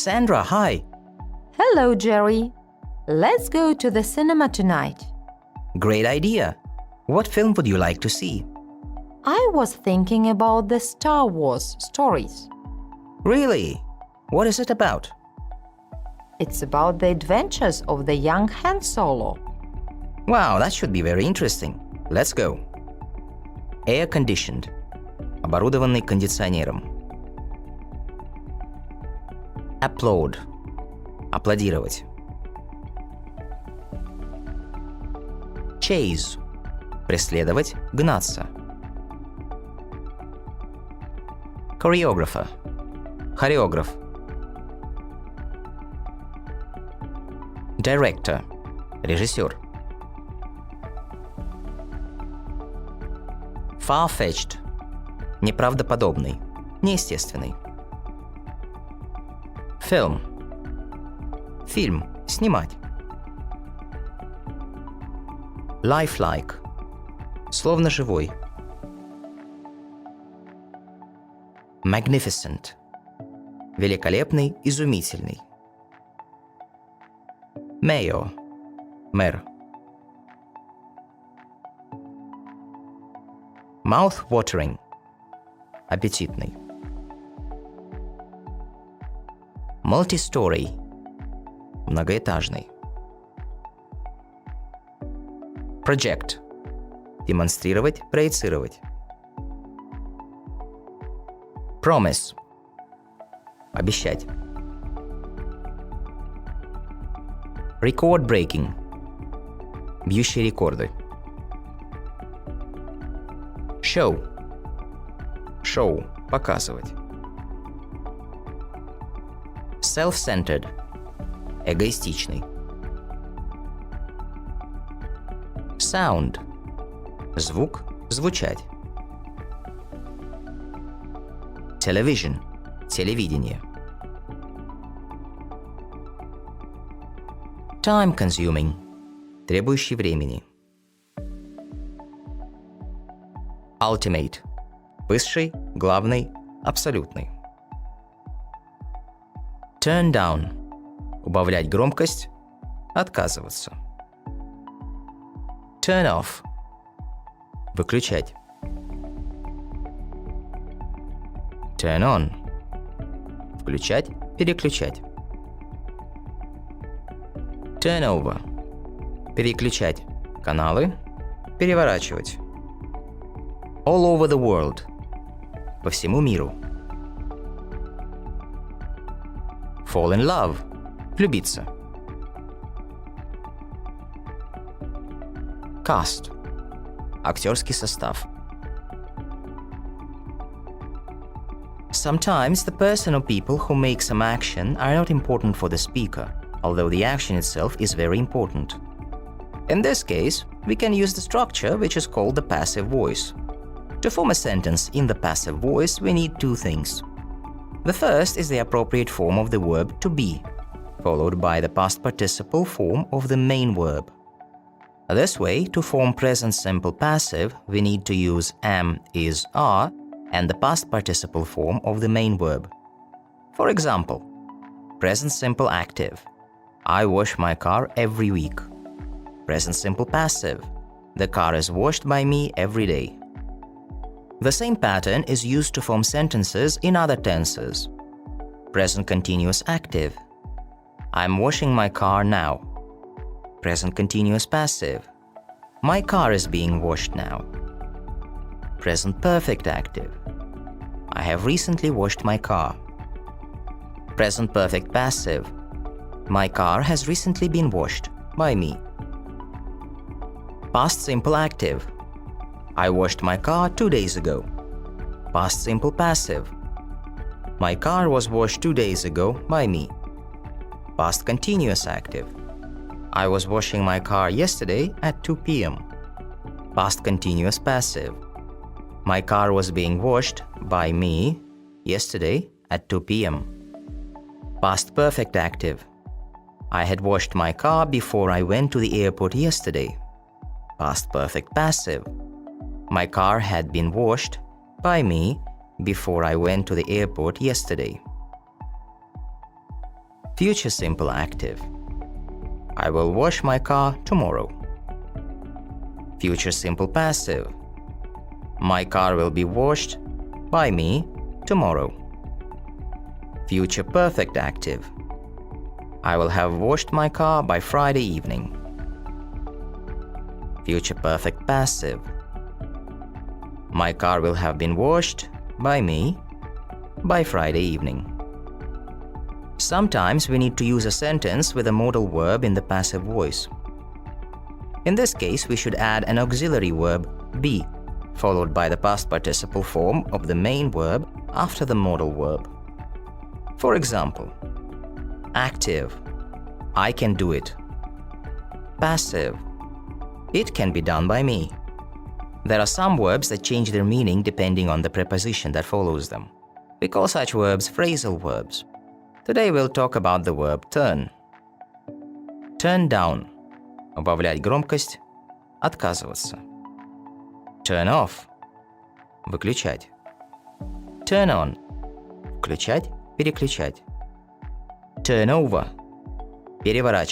Sandra, hi. Hello, Jerry. Let's go to the cinema tonight. Great idea. What film would you like to see? I was thinking about the Star Wars stories. Really? What is it about? It's about the adventures of the young Han Solo. Wow, that should be very interesting. Let's go. Air-conditioned. Оборудованный кондиционером. Applaud. Аплодировать. Chase. Преследовать, гнаться. Choreographer. Хореограф. Director. Режиссер. Far-fetched. Неправдоподобный, неестественный. Film. Фильм. Снимать. Lifelike. Словно живой. Magnificent. Великолепный, изумительный. Mayor. Мэр. Mouth-watering. Аппетитный. Multi-story. Многоэтажный. Project. Демонстрировать, проецировать. Promise. Обещать. Record-breaking. Бьющие рекорды. Show. Шоу. Показывать. Self-centered. Эгоистичный. Sound. Звук, звучать. Television. Телевидение. Time-consuming. Требующий времени. Ultimate. Высший, главный, абсолютный. Turn down. Убавлять громкость, отказываться. Turn off. Выключать. Turn on. Включать, переключать. Turn over. Переключать каналы, переворачивать. All over the world. По всему миру. Fall in love. Влюбиться. Cast. Актерский состав. Sometimes the person or people who make some action are not important for the speaker, although the action itself is very important. In this case, we can use the structure which is called the passive voice. To form a sentence in the passive voice, we need two things. The first is the appropriate form of the verb to be, followed by the past participle form of the main verb. This way, to form present simple passive, we need to use am, is, are, and the past participle form of the main verb. For example, present simple active. I wash my car every week. Present simple passive. The car is washed by me every day. The same pattern is used to form sentences in other tenses. Present continuous active. I'm washing my car now. Present continuous passive. My car is being washed now. Present perfect active. I have recently washed my car. Present perfect passive. My car has recently been washed by me. Past simple active. I washed my car 2 days ago. Past simple passive. My car was washed 2 days ago by me. Past continuous active. I was washing my car yesterday at 2 p.m. Past continuous passive. My car was being washed by me yesterday at 2 p.m. Past perfect active. I had washed my car before I went to the airport yesterday. Past perfect passive. My car had been washed by me before I went to the airport yesterday. Future simple active. I will wash my car tomorrow. Future simple passive. My car will be washed by me tomorrow. Future perfect active. I will have washed my car by Friday evening. Future perfect passive. My car will have been washed by me by Friday evening. Sometimes we need to use a sentence with a modal verb in the passive voice. In this case, we should add an auxiliary verb be, followed by the past participle form of the main verb after the modal verb. For example, active, I can do it. Passive, it can be done by me. There are some verbs that change their meaning depending on the preposition that follows them. We call such verbs phrasal verbs. Today we'll talk about the verb turn. Turn down – убавлять громкость, отказываться. Turn off – выключать. Turn on – включать, переключать. Turn over – переворачивать.